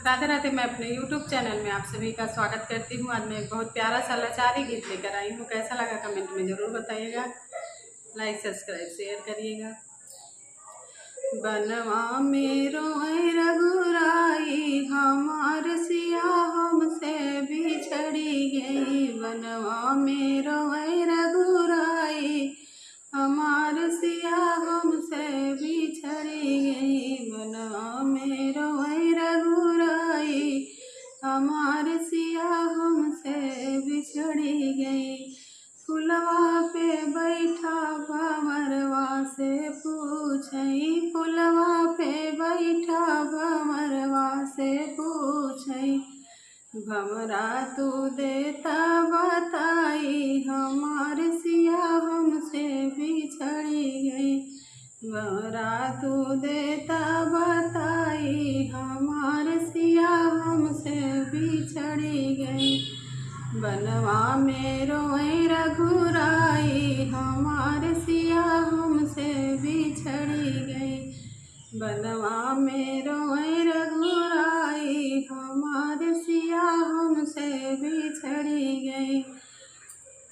राधे राधे। मैं अपने YouTube channel में आप सभी का स्वागत करती हूँ। आज मैं एक बहुत प्यारा सा लाचारी गीत लेकर आई हूँ। कैसा लगा कमेंट में ज़रूर बताइएगा। लाइक सब्सक्राइब शेयर करिएगा। बनवा मेरो है रघुराई, हमार सिया हमसे बिछड़ी गई। बनवा मेरो है रघुराई, हमार सिया हमसे बिछड़ी गई। बनवा मेरो है रघुराई, हमार सिया हमसे बिछड़ी गई। फुलवा पे बैठा भंवरवा से पूछई, फुलवा पे बैठा भंवरवा से पूछई। भंवरा तू देता बताई, हमार सिया हमसे बिछड़ी गई। भंवरा तू देता बताई, हमार सिया हमसे बिछड़ी गई। बनवा मेरो है रघुराई, हमार सिया हमसे बिछड़ी गई। बनवा मेरो है रघुराई, हमार सिया हमसे बिछड़ी गई।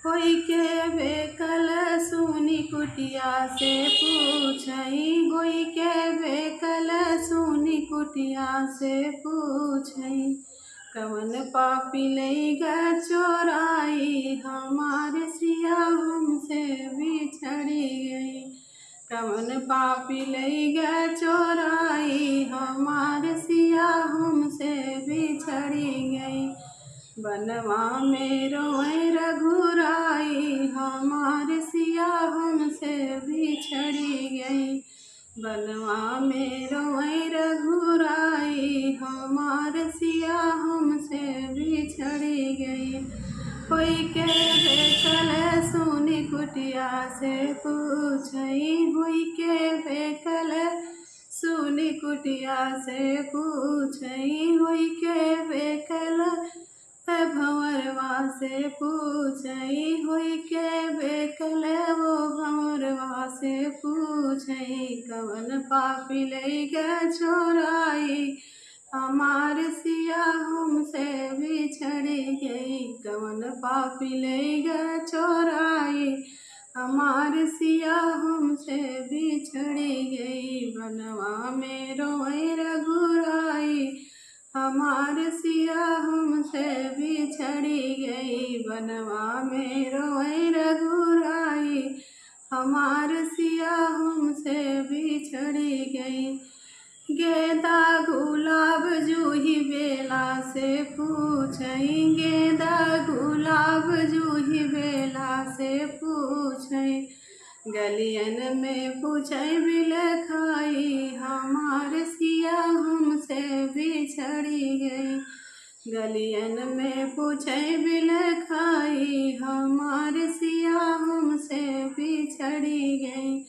होई के बेकल सुनी कुटिया से पूछई, होई के बेकल सुनी कुटिया से पूछई। कवन पापी लैगा चोराई, हमार सिया हमसे बिछड़ी गई। कवन पापी लैगा चोराई, हमार सिया हमसे बिछड़ी गई। बनवा मेरो है रघुराई, हमार सिया हमसे बिछड़ी गई। बनवा मेरो है रघुराई, हमार सिया हमसे बिछड़ी गई। कोई के बेकल सुनी कुटिया से पूछई, हुई के बेकल सुनी कुटिया से पूछई। हुई के बेकल भंवरवा से पूछई, हुई के बेकल वो भंवरवा से पूछई। कवन पापी लैगा चोराई, हमार सिया हमसे बिछड़ी गई। कवन पापी लैगा चोराई, हमार सिया हमसे बिछड़ी गई। बनवा मेरो है रघुराई, हमार सिया हमसे बिछड़ी गई। बनवा मेरो है रघुराई, हमार सिया हमसे बिछड़ी गई। गेंदा गुलाब जूही बेला से पूछई, गेंदा गुलाब जूही बेला से पूछई। गलियन में पूछई बिलखाई, हमार सिया हमसे बिछड़ी गई। गलियन में पूछई बिलखाई, हमार सिया हमसे बिछड़ी गई।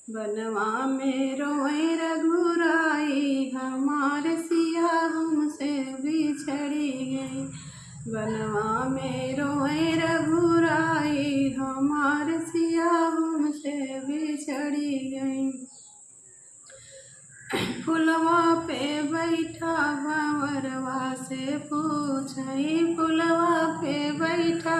बनवा मेरो है रघुराई, हमार सिया हमसे बिछड़ी गई। बनवा मेरो है रघुराई, हमार सिया हमसे बिछड़ी गई। फुलवा पे बैठा भंवरवा से पूछई, फुलवा पे बैठा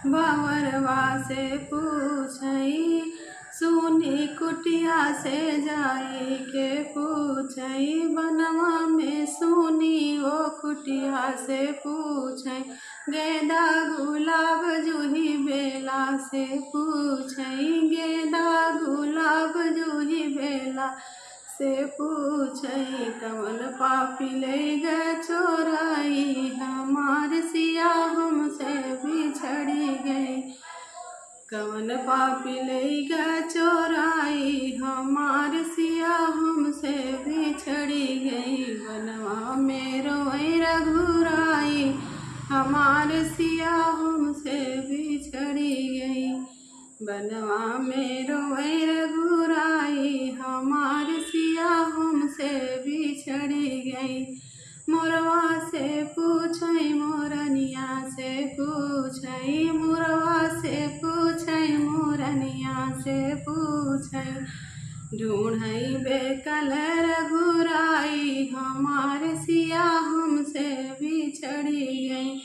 भंवरवा से पूछई। सुनी कुटिया से जाई के पूछई, बनवा में सुनी वो कुटिया से पूछई। गेंदा गुलाब जूही बेला से पूछई, गेंदा गुलाब जूही बेला से पूछई। कवन पापी लैगा चोराई, हमार सिया हमसे बिछड़ी गई। कवन पापी लैगा चोराई, हमार सिया हमसे बिछड़ी गई। बनवा मेरो है रघुराई, हमार सिया हमसे बिछड़ी गई। बनवा मेरो है रघुराई, हमार सिया हमसे बिछड़ी गई। मोरवा से पूछई, मोरनिया से पूछई, मोरवा से पूछई, मोरनिया से पूछई। ढूंढई बेकल रघुराई, हमार सिया हम बिछड़ी गई।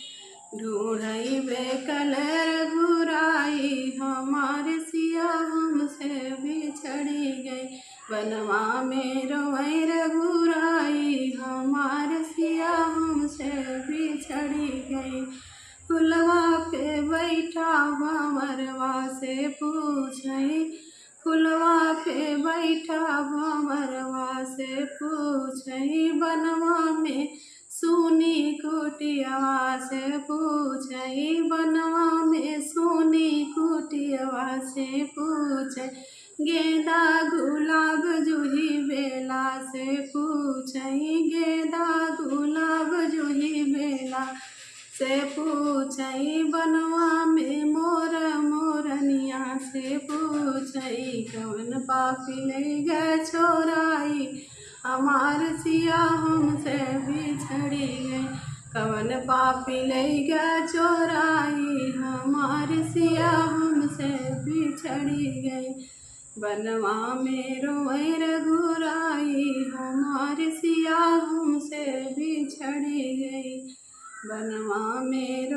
ढूंढई बेकल रघुराई हमार सिया हमसे बिछड़ी गई। बनवा में रोई रघुराई हमार सिया हमसे बिछड़ी गई। फुलवा पे बैठा भंवरवा से पूछई, फुलवा पे बैठा भंवरवा से पूछई। बनवा में सुनी कुटियावा से पूछई, बनवा में सुनी कुटियावा से पूछई। गेंदा गुलाब जूही बेला से पूछई, गेंदा गुलाब जूही बेला से पूछई। बनवा में मोर मोरनिया से पूछई, कवन पापी ले गए छोराई हमार सिया हमसे बिछड़ी गई। कवन पापी ले गए चोराई हमार सिया हमसे बिछड़ी गई। बनवा में रोई रघुराई हमार सिया हमसे बिछड़ी गई। बनवा में